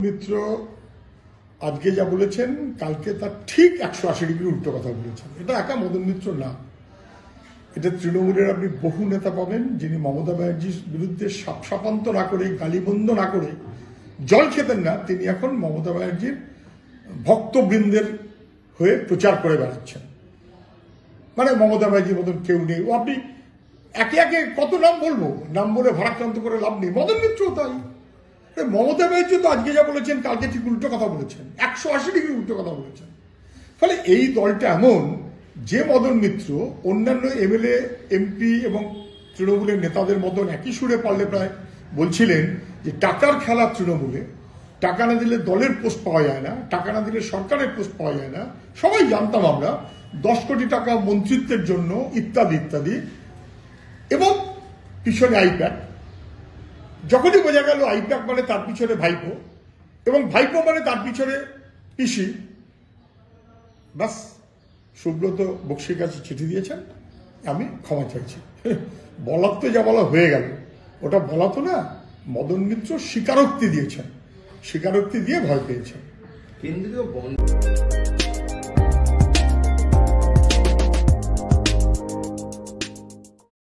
মিত্র আজকে যা বলেছেন কালকে তার ঠিক 180 ডিগ্রি উল্টো কথা বলেছেন। এটা একা মদন মিত্র না, এটা তৃণমূলের আপনি বহু নেতা পাবেন যিনি মমতা ব্যানার্জির বিরুদ্ধে সাপান্ত না করে, গালিবন্ধ না করে জল খেতেন না, তিনি এখন মমতা ব্যানার্জির ভক্তবৃন্দের হয়ে প্রচার করে বেড়াচ্ছেন। মানে মমতা ব্যানার্জির মতন কেউ নেই। ও আপনি একে একে কত নাম বলবো, নাম বলে ভারাক্রান্ত করে লাভ নেই। মদন মিত্র তাই, মমতা ব্যানার্জি তো আজকে যা বলেছেন কালকে ঠিক উল্টো কথা বলেছেন, 180 ডিগ্রি উল্টো কথা বলেছেন। ফলে এই দলটা এমন যে মদন মিত্র অন্যান্য এমএলএ এমপি এবং তৃণমূলের নেতাদের মতন একই সুরে পারলে প্রায় বলছিলেন যে টাকার খেলা তৃণমূলে, টাকা না দিলে দলের পোস্ট পাওয়া যায় না, টাকা না দিলে সরকারের পোস্ট পাওয়া যায় না। সবাই জানতাম আমরা 10 কোটি টাকা মন্ত্রিত্বের জন্য ইত্যাদি ইত্যাদি, এবং পিছনে আইপ্যাক। যখনই বোঝা গেল আইপ্যাক মানে তার পিছনে ভাইপো, এবং ভাইপো মানে তার পিছনে পিসি, বাস সুব্রত বক্সির কাছে চিঠি দিয়েছেন, আমি ক্ষমা চাইছি। বলার তো যা বলা হয়ে গেল, ওটা বলা তো না। মদন মিত্র স্বীকারোক্তি দিয়েছেন, স্বীকারোক্তি দিয়ে ভয় পেয়েছেন। কেন্দ্রীয়